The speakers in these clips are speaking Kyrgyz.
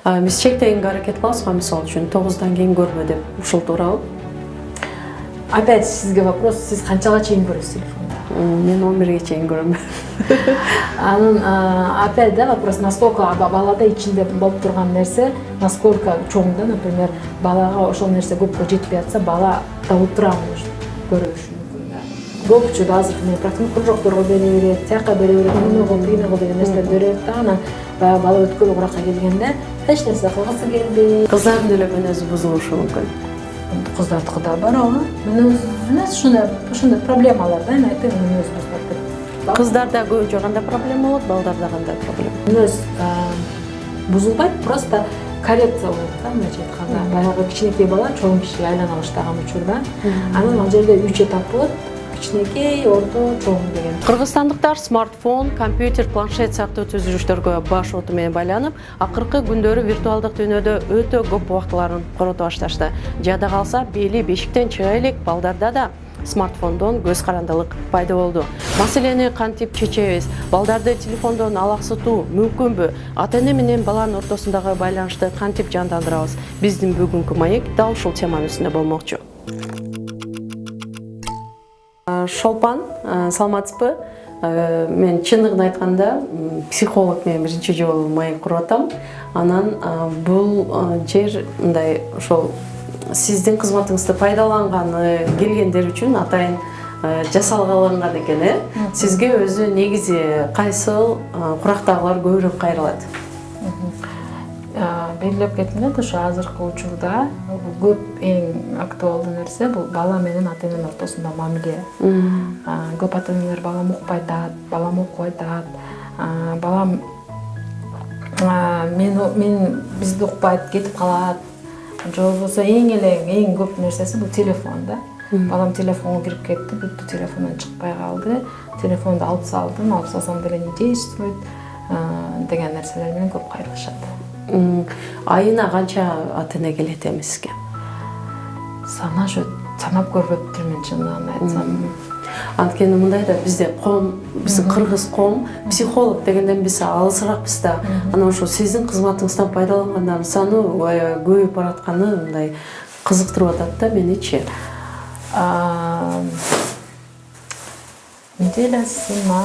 Биз чектегенге аракет кылабыз го, мисалы үчүн 9-дан кийин көрбө деп, ушул туурабы? Опять сизге вопрос, сиз канчага чейин көрөсүз телефонду? Мен 11-ге чейин көрөм. Анын опять да вопрос, насколько балада ичинде болуп турган нерсе, насколько чоң да, например, балага ошол нерсе көпкө жетпей атса, бала да отурамын көрүшү мүмкүн да. Көп учурда азыр мен практикум кружокторго бере берет, тияка бере берет, муну деген нерселерди бере берет да, анан баягы бала өткөрүп уракка келгенде эч нерсе кылгысы келбей. Кыздардын деле мүнөзү бузулушу мүмкүн. Кыздардыкы да бар ого. Ушундай проблемалар да, эми айтайын, мүнөз бузулат деп. Кыздарда көбүнчө кандай проблема болот, балдарда кандай проблема? Мүнөз бузулбайт, просто коррекция болот да, мындайча айтканда. Баягы кичинекей бала чоң кишиге айлана баштаган учурда, анан ал жерде 3 этап болот. Кичинекей, орто, чоң деген. Кыргызстандыктар смартфон, компьютер, планшет сыяктуу түзүлүштөргө баш оту менен байланып, акыркы күндөрү виртуалдык дүйнөдө өтө көп убактыларын корото башташты. Жада калса, бели бешиктен чыга элек балдарда да смартфондон көз карандылык пайда болду. Маселени кантип чечебиз? Балдарды телефондон алаксытуу мүмкүнбү? Ата-эне менен баланын ортосундагы байланышты кантип жандандырабыз? Биздин бүгүнкү маек дал ушул теманын үстүндө болмокчу. Шолпан, саламатсызбы? Мен чындыгын айтканда психолог менен биринчи жолу маек куруп атам. Анан бул жер мындай ошол сиздин кызматыңызды пайдаланганы келгендер үчүн атайын жасалган экен, Сизге өзү негизи кайсыл курактагылар көбүрөөк кайрылат? Белгилеп кеттим да, ошо азыркы учурда көп эң актуалдуу нерсе бул бала менен ата-эненин ортосунда мамиле. Көп ата-энелер балам укпай атат, балам окуп атат, балам мен бизди укпайт, кетип калат. Же болбосо эң көп нерсеси бул телефон да. Балам телефонго кирип кетти, бүттү, телефондон чыкпай калды. Телефонду алып салсам деле не действует деген нерселер менен көп кайрылышат. Айына канча ата-эне келет эми сизге? Санап көрбөптүрмүн, чындыгын айтсам. Анткени мындай да, бизде биздин кыргыз коом психолог дегенден биз алысыракпыз да. Анан ошо сиздин кызматыңыздан пайдалангандардын саны көбөйүп баратканы мындай кызыктырып атат да меничи. Неделясына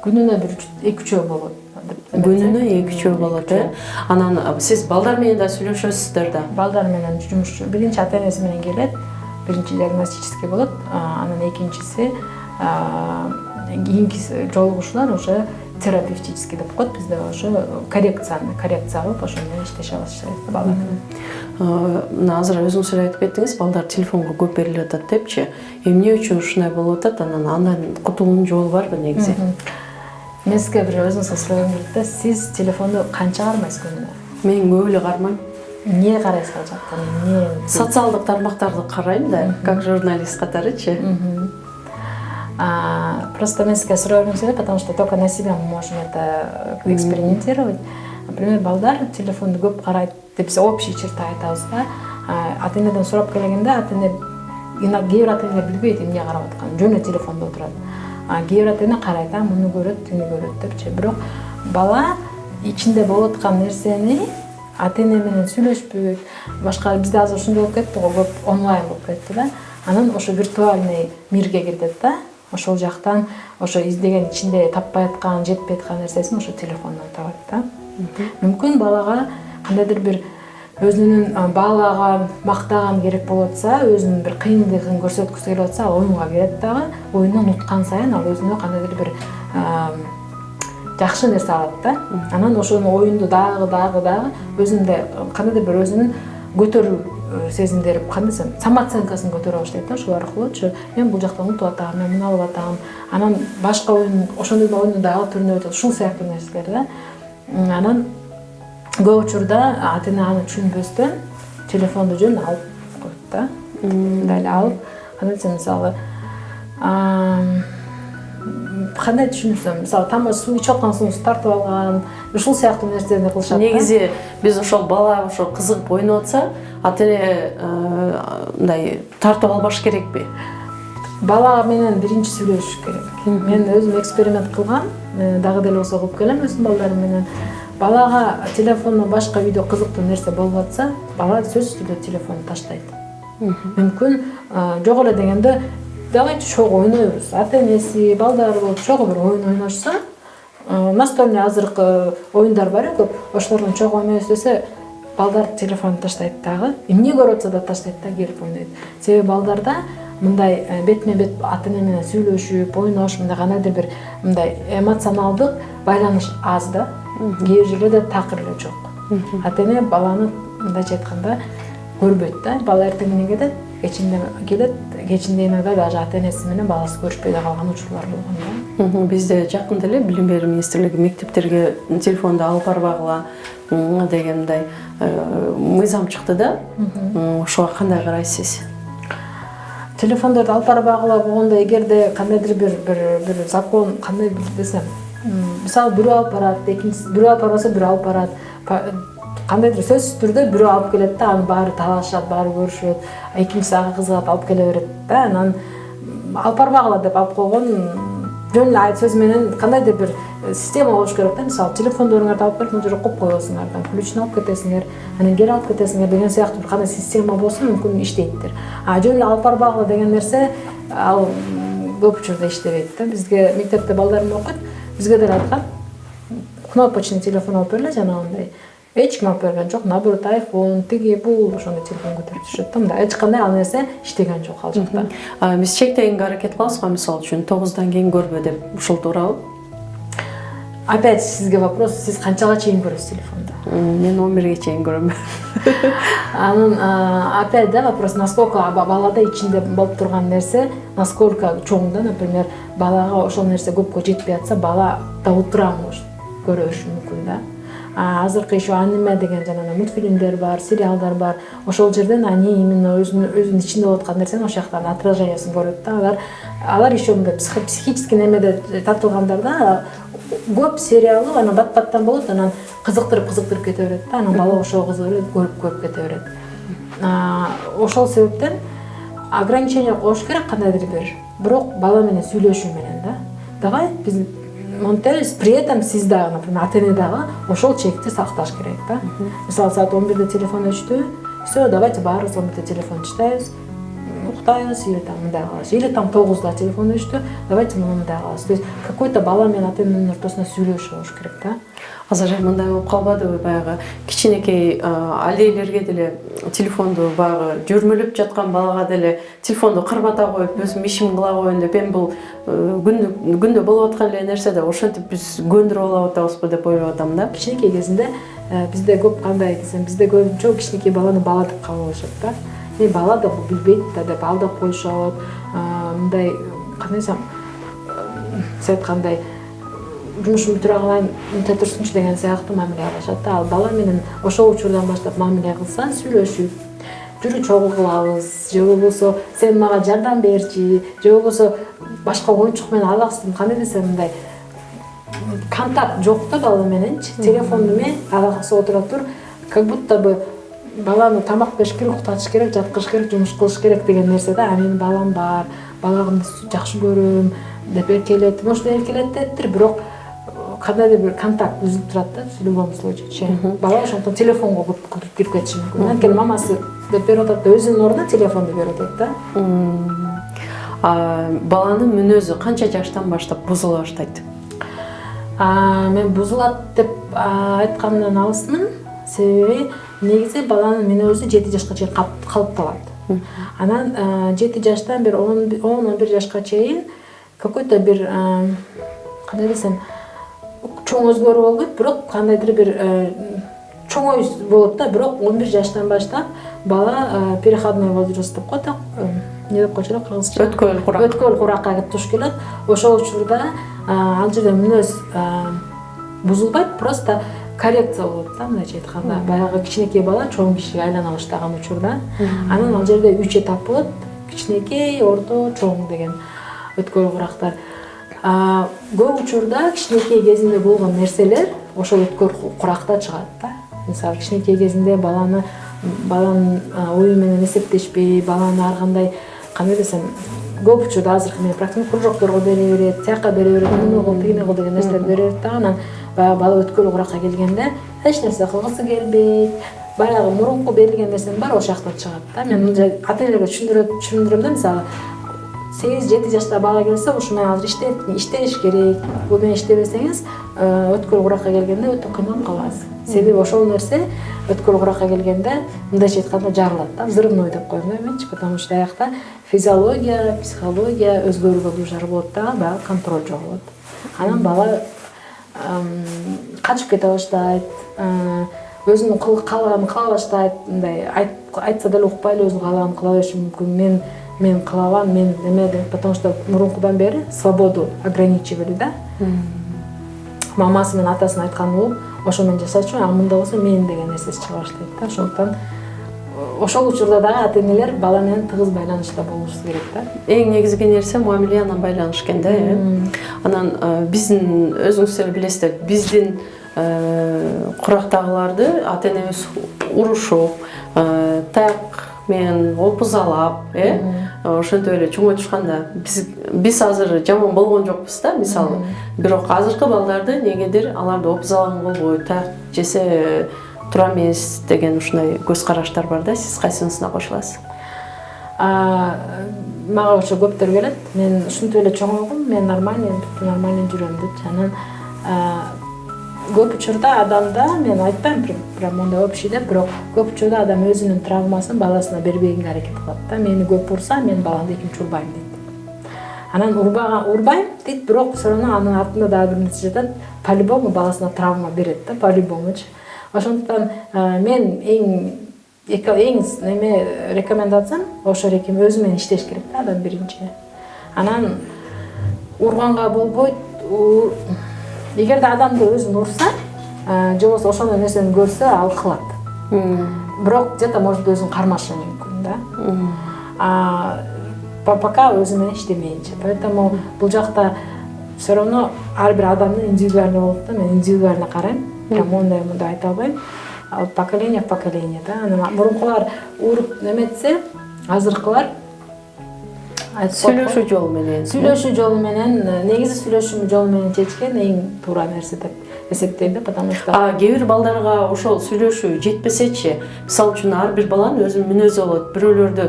күнүнө 2-3 болот. Күнүнө 2-3 болот, Анан сиз балдар менен да сүйлөшөсүздөр да? Балдар менен жумушчу. Биринчи ата-энеси менен келет, биринчи диагностический болот, анан экинчиси кийинки жолугушуулар уже терапевтический деп коет, бизде ошо коррекция кылып ошо менен иштеше баштайбыз балдар менен. Азыр өзүңүз эле айтып кеттиңиз, балдар телефонго көп берилип атат депчи. Эмне үчүн ушундай болуп атат? Андан кутулуунун жолу барбы негизи? Мен сизге бир өзүңүзгө суроо берет да, сиз телефонду канча кармайсыз күнүнө? Мен көп эле кармайм. Эмне карайсыз ал жактан? Социалдык тармактарды карайм да, как журналист катарычы. Просто мен сизге суроо берем, потому что только на себя мы можем это экспериментировать. Например, балдар телефонду көп карайт деп биз общий черта айтабыз да. Ата-энеден сурап келгенде, ата-эне кээ бир ата-энелер билбейт эмне карап атканын, жөн эле телефондо отурат. Кээ бир ата-эне карайт, муну көрөт, тини көрөт депчи. Бирок бала ичинде болуп аткан нерсени ата-эне менен сүйлөшпөйт. Башка бизде азыр ушундай болуп кетти го, көп онлайн болуп кетти да. Анан ошо виртуальный мирге кетет да. Ошол жактан ошо издеген ичинде таппай аткан, жетпей аткан нерсесин ошо телефондон табат да. Мүмкүн балага кандайдыр бир өзүнүн балага мактаган керек болуп атса, өзүнүн бир кыйынлыгын көрсөткүсү келип атса, ал оюнга кирет дагы. Оюндан уткан сайын ал өзүнө кандайдыр бир жакшы нерсе алат да. Анан ошону оюнду дагы өзүндө кандайдыр бир өзүнүн көтөрүү сезимдер, кандай десем, самооценкасын көтөрө баштайт да, ошол аркылуу мен бул жактан утуп атам, мен муну алып атам. Анан башка оюн, ошондой оюнду дагы түрүнө өтөт, ушул сыяктуу нерселер да. Анан көп учурда ата-эне аны түшүнбөстөн телефонду жөн алып коет да. Мындай алып, кандай десем, мисалы кандай түшүнсөм, мисалы тамак суу ичип аткан суун тартып алган, ушул сыяктуу нерселерди кылышат. Негизи биз ошол бала ошо кызыгып ойноп атса, ата-эне мындай тартып албаш керекпи? бала менен биринчи сүйлөшүш керек. Мен өзүм эксперимент кылгам, дагы деле болсо кылып келем өзүм балдарым менен. Балага телефондон башка үйдө кызыктуу нерсе болуп атса, бала сөзсүз түрдө телефонду таштайт. Мүмкүн жок эле дегенде давайте чогуу ойнойбуз. Ата-энеси, балдар болуп чогуу бир оюн ойношсо, настольный азыркы оюндар бар көп. Ошолордон чогуу ойнойбуз десе, балдар телефонду таштайт дагы. Эмне көрүп атса да таштайт да, келип ойнойт. Себеби балдарда мындай бетме-бет ата-эне менен сүйлөшүп, ойнош, мындай кандайдыр бир мындай эмоционалдык байланыш аз да. Кээ жерлерде такыр эле жок. Ата-эне баланы мындайча айтканда көрбөйт да. Бала эртең менен кетет, кечинде келет, кечинде даже ата-энеси менен баласы көрүшпөй да калган учурлар болгон да. Бизде жакында эле Билим берүү министрлиги мектептерге телефонду алып барбагыла дегендай мыйзам чыкты да. Ошого кандай карайсыз? Телефондорду алып барбагыла болгондо эгерде кандайдыр бир закон, кандай десем, мисалы бирөө алып барат, экинчиси бирөө алып барбаса бирөө алып барат. Кандайдыр сөзсүз түрдө бирөө алып келет да, аны баары талашат, баары көрүшөт. Экинчиси ага кызыгат, алып келе берет да. Анан алып барбагыла деп алып койгон жөн эле сөз менен кандайдыр бир система болуш керек да. Мисалы телефондоруңарды алып келип, мына жерге коюп коесуңар, ключун алып кетесиңер, анан кери алып кетесиңер деген сыяктуу бир кандай система болсо мүмкүн иштейттир. Жөн эле алып барбагыла деген нерсе ал көп учурда иштебейт да. Бизге мектепте балдарым окуйт, бизге деле айткан, кнопочный телефон алып бергиле жанагындай. Эч ким алып берген жок, наоборот, iPhone, тиги бул ошондой телефон көтөрүп түшөт да. Мында эч кандай ал нерсе иштеген жок ал жакта. Биз чектегенге аракет кылабызга, мисалы үчүн 9дан кийин көрбө деп, ушул туурабы? Опять сизге вопрос, сиз канчага чейин көрөсүз телефонду? Мен 11ге чейин көрөм. Анын опять да вопрос, насколько балада ичинде болуп турган нерсе, насколько чоң да, например, балага ошол нерсе көпкө жетпей атса, бала да утура көрөшү мүмкүн да. Азыркы еще аниме деген жанагы мультфильмдер бар, сериалдар бар. Ошол жерден они именно өзүнүн ичинде болуп аткан нерсени ошол жактан отражениясын көрөт да. Алар еще мындай психический немеде тартылгандар да. Көп сериалы анан бат-баттан болот, анан кызыктырып кете берет да. Анан бала ошол кызыгып көрүп кете берет. Ошол себептен ограничение коюш керек кандайдыр бир. Бирок бала менен сүйлөшүү менен да. Давай биз монтебиз, при этом сиз дагы, например, ата-эне дагы ошол чекти сакташ керек да. Мисалы саат 11де телефон өчтү, все, давайте баарыбыз 11де телефон читайбыз, уктайбыз, или там мындай кылабыз. Или там 9да телефон өчтү, давайте мындай кылабыз. То есть какой-то бала менен ата-эненин ортосунда сүйлөшүү болуш керек да. Азыр мындай болуп калбадыбы, баягы кичинекей алейлерге деле телефонду баягы жүрмөлөп жаткан балага деле телефонду кармата коюп, өзүм ишимди кыла коеюн деп, эми бул күндө болуп аткан эле нерсе да, ошентип биз көндүрүп алып атабызбы деп ойлоп атам да. Кичинекей кезинде бизде көп кандай десем, бизде көбүнчө кичинекей баланы бала деп кабыл алышат да. Бала да билбейт да деп алдап коюшат. Мындай кандай десем, сиз айткандай жумушун бүтүрө калайын, мынтип турсунчу деген сыяктуу мамиле кылышат да. Ал бала менен ошол учурдан баштап мамиле кылса, сүйлөшүп, жүрү чогуу кылабыз, же болбосо сен мага жардам берчи, же болбосо башка оюнчук менен алаксың, кандай десем мындай контакт жок да бала мененчи. Телефонду менен алаксыз отура тур, как будто бы баланы тамак бериш керек, уктатыш керек, жаткырыш керек, жумуш кылыш керек деген нерсе да. Менин балам бар, баламды жакшы көрөм деп эркелет, может эркелеттир, бирок кандайдыр бир контакт үзүлүп турат да, в любом случае. Бала ошондон телефонго көп кирип кетиши мүмкүн. Анткени мамасы деп берип атат да, өзүнүн ордуна телефонду берип атат да. Баланын мүнөзү канча жаштан баштап бузула баштайт? Мен бузулат деп айткандан алысмын. Себеби негизи баланын мүнөзү 7 жашка чейин калыпталат. Анан 7 жаштан бир 10-11 жашка чейин какой-то бир кандай десем, чоң өзгөрүү болбойт, бирок кандайдыр бир чоңой болот да. Бирок 11 жаштан баштап бала переходной возраст деп коет, не деп койчу кыргызча? Өткөл куракка келип туш келет. Ошол учурда ал жерде мүнөз бузулбайт, просто коррекция болот да, мындайча айтканда. Баягы кичинекей бала чоң кишиге айлана баштаган учурда. Анан ал жерде 3 этап болот. Кичинекей, орто, чоң деген өткөл курактар. Көп учурда кичинекей кезинде болгон нерселер ошол өткөл куракта чыгат да. Мисалы кичинекей кезинде баланын ою менен эсептешпей, баланы ар кандай десем, көп учурда азыркы менен практикум кружокторго бере берет, тияка бере берет, муну кыл, тигини кыл деген нерселерди бере берет да. Анан баягы бала өткөл уракка келгенде эч нерсе кылгысы келбейт. Баягы мурунку берилген нерсенин баары ошол жактан чыгат да. Мен ата энелерге түшүндүрөм да, мисалы 8-7 жашта бала келсе, ушу менен азыр иштеш керек. Бул менен иштебесеңиз, өткөл уракка келгенде өтө кыйналып каласыз. Себеби ошол нерсе өткөл уракка келгенде мындайча айтканда жарылат да, взрывной деп коем да менчи, потому что аякта физиология, психология өзгөрүүгө дуушар болот да, баягы контроль жоголот. Анан бала качып кете баштайт, өзүнүн каалаганын кыла баштайт, мындай айтса деле укпай эле өзүнүн каалаганын кыла бериши мүмкүн. Мен кылабам, мен неме деп, потому что мурункудан бери свободу ограничивали да. Мамасы менен атасынын айтканы угуп, ошо менен жашачу, а мында болсо мен деген нерсеси чыга баштайт да. Ошондуктан ошол учурда дагы ата энелер бала менен тыгыз байланышта болушубуз керек да. Эң негизги нерсе муамиле анан байланыш экен да. Анан биздин өзүңүздөр билесиздер, биздин курактагыларды ата энебиз урушуп, так мен опузалап, ошентип эле чоңойтушканда биз азыр жаман болгон жокпуз да, мисалы. Бирок азыркы балдарды негедир аларды опузалаган болбойт, так жесе тура эмес деген ушундай көз караштар бар да. Сиз кайсынысына кошуласыз? Мага ошо көптөр келет. Мен ушинтип эле чоңойгум, мен нормальный жүрөм дейт. Анан көп учурда адамда, мен айтпайм прям мондай общий деп, бирок көп учурда адам өзүнүн травмасын баласына бербегенге аракет кылат да. Мени көп урса, мен баламды экинчи урбайм дейт. Анан урбайм дейт, бирок все равно анын артында дагы бир нерсе жатат. По-любому баласына травма берет да, по-любомучу. Ошондуктан мен эң неме рекомендациям ошо рекем өзү менен иштеш керек да адам биринчи. Анан урганга болбойт. Эгерде адамды өзүн урса, же болбосо ошондой нерсени көрсө, ал кылат. Бирок где-то может өзүн кармашы мүмкүн да. Пока өзү менен иштемейинче. Поэтому бул жакта все равно ар бир адамдын индивидуальный болот да. Мен индивидуально карайм. Прям мындай айта албайм. От поколения в поколение да. Анан мурункулар уруп неметсе, азыркылар Сүйлөшүү жолу менен, негизи сүйлөшүү жолу менен чечкен эң туура нерсе деп эсептейм да, потому что кээ бир балдарга ошол сүйлөшүү жетпесечи, мисалы үчүн ар бир баланын өзүнүн мүнөзү болот. Бирөөлөрдү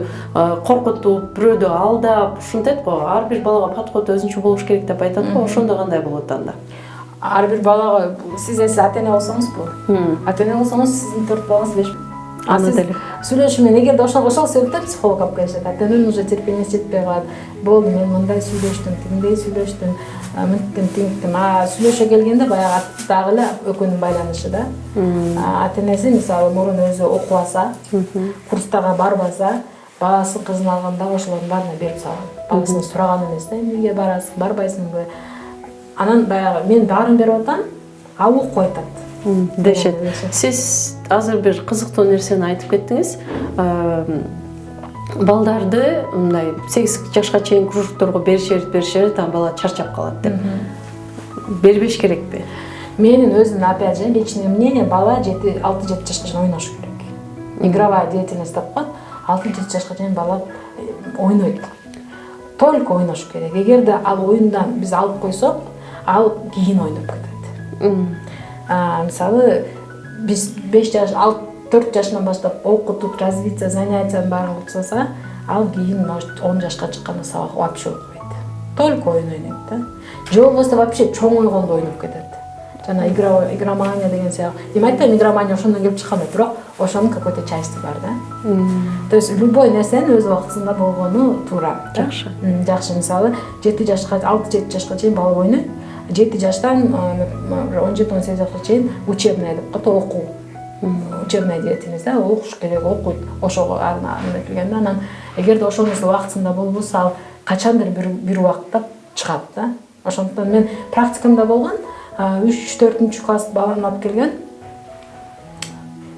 коркутуп, бирөөдү алдап, ушинтет го. Ар бир балага подход өзүнчө болуш керек деп айтат го. Ошондо кандай болот анда? Ар бир балага сиз ата эне болсоңузбу? Ата эне болсоңуз сиздин 4 балаңыз 5 аны деле сүйлөшүү менен, эгерде ошол себептен психолог алып келишет. Ата эненин уже терпенияси жетпей калат. Болду, мен мындай сүйлөштүм, тигиндей сүйлөштүм, мынттим, тиңиттим. Сүйлөшө келгенде баягы дагы эле экөөнүн байланышы да. Ата энеси мисалы мурун өзү окубаса, курстарга барбаса, баласы кызын алганда ошолордун баарына берип салган. Баласынан сураган эмес да, эмнеге барасың, барбайсыңбы? Анан баягы мен баарын берип атам, ал укуп атат. Дешет. Сиз азыр бир кызыктуу нерсени айтып кеттиңиз. Балдарды мындай 8 жашка чейин кружокторго беришет, ан бала чарчап калат деп. Бербеш керекпи? Менин өзүмдүн опять же личное мнение, бала 6-7 жашка чейин ойнош керек. Игровая деятельность деп коет. 6-7 жашка чейин бала ойнойт. Только ойнош керек. Эгерде ал оюндан биз алып койсок, ал кийин ойноп кетет. Мисалы биз 4 жашынан баштап окутуп, развитие, занятияны баарын кылсаса, ал кийин 10 жашка чыкканда сабак вообще окубайт. Только ойнойт да. Же болбосо вообще чоң ойгондо ойноп кетет. Жана игромания деген сыяктуу. Эми айтпайм игромания ошондон келип чыккан деп, бирок ошонун какой-то части бар да. То есть любой нерсенин өз убактысында болгону туура. Жакшы. Жакшы, мисалы 6-7 жашка чейин бала ойнойт. 7 жаштан 17-18 жашка чейин учебная деп коет, окуу. Учебная деятельность да, окуш керек, окуйт. Ошого эметилген. Анан эгерде ошол нерсе убактысында болбосо, ал качандыр бир убакытта чыгат да. Ошондуктан мен практикамда болгон 3-4 класс баланы алып келген,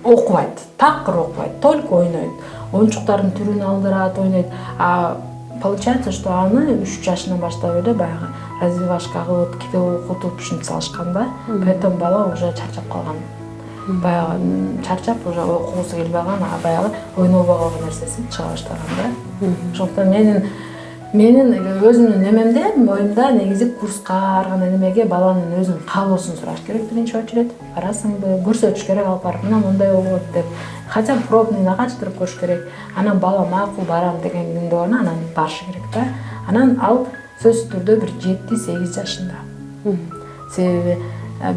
окубайт, такыр окубайт, только ойнойт. Оюнчуктардын түрүн алдырат, ойнойт. Получается, что аны 3 жашынан баштап эле баягы развивашка кылып, китеп окутуп ушинтип салышкан да. Поэтому бала уже чарчап калган. Баягы чарчап уже окугусу келбей калган, баягы ойнобой калган нерсеси чыга баштаган да. Ошондуктан менин Менин өзүмдүн немемде, оюмда негизи курска ар кандай немеге баланын өзүнүн каалоосун сураш керек биринчи очередь. Барасыңбы, көрсөтүш керек алып барып, мына мындай болот деп. Хотя бы пробныйына качтырып көрүш керек. Анан бала макул барам деген күндө барна, анан барышы керек да. Анан ал сөзсүз түрдө бир 7-8 жашында. Себеби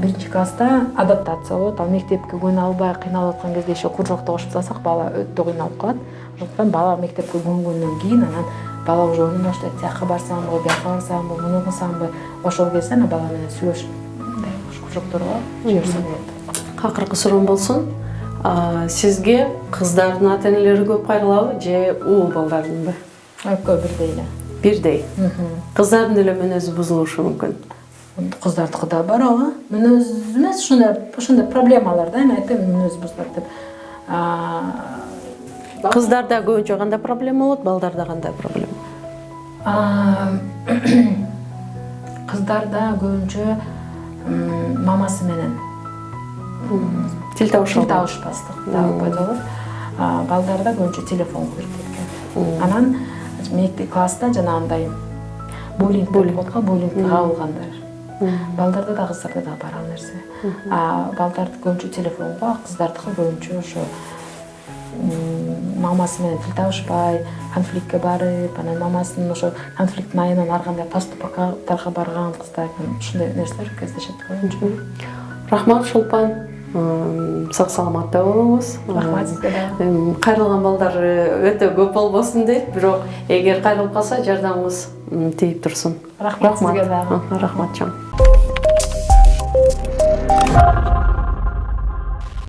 биринчи класста адаптация болот. Ал мектепке көнө албай кыйналып аткан кезде еще кружокто кошуп салсак, бала өтө кыйналып калат. Ошондуктан бала мектепке көнгөндөн кийин анан бала уже ойноо баштайт. Тияка барсамбы, бияка барсамбы, муну кылсамбы, ошол кезде анан бала менен сүйлөшүп, мындай кружокторго жиберсе болот. Акыркы суроом болсун. Сизге кыздардын ата-энелери көп кайрылабы же уул балдардынбы? Экөө бирдей эле. Бирдей. Кыздардын деле мүнөзү бузулушу мүмкүн. Кыздардыкы да бар ага. Мүнөз эмес, ошондой проблемалар да, эми айтам мүнөз бузулат деп. Кыздарда көбүнчө кандай проблема болот, балдарда кандай проблема? Кыздарда көбүнчө мамасы менен Тил табышпастык пайда болот. Балдарда көбүнчө телефон кирип кеткен. Анан мектеп класста жанагындай буллинг болот го, буллингге кабылгандар. Балдарда да кыздарда да бар ал нерсе. Балдарды көбүнчө телефонго, кыздардыкы көбүнчө ошо мамасы менен тил табышпай, конфликтке барып, анан мамасынын ошо конфликттин айынан ар кандай поступокторго барган кыздар, ушундай нерселер кездешет көбүнчө. Рахмат Шолпан. Сак саламатта болуңуз. Рахмат сизге да. Кайрылган балдар өтө көп болбосун дейт, бирок эгер кайрылып калса жардамыңыз тийип турсун. Рахмат сизге да. Рахмат чоң.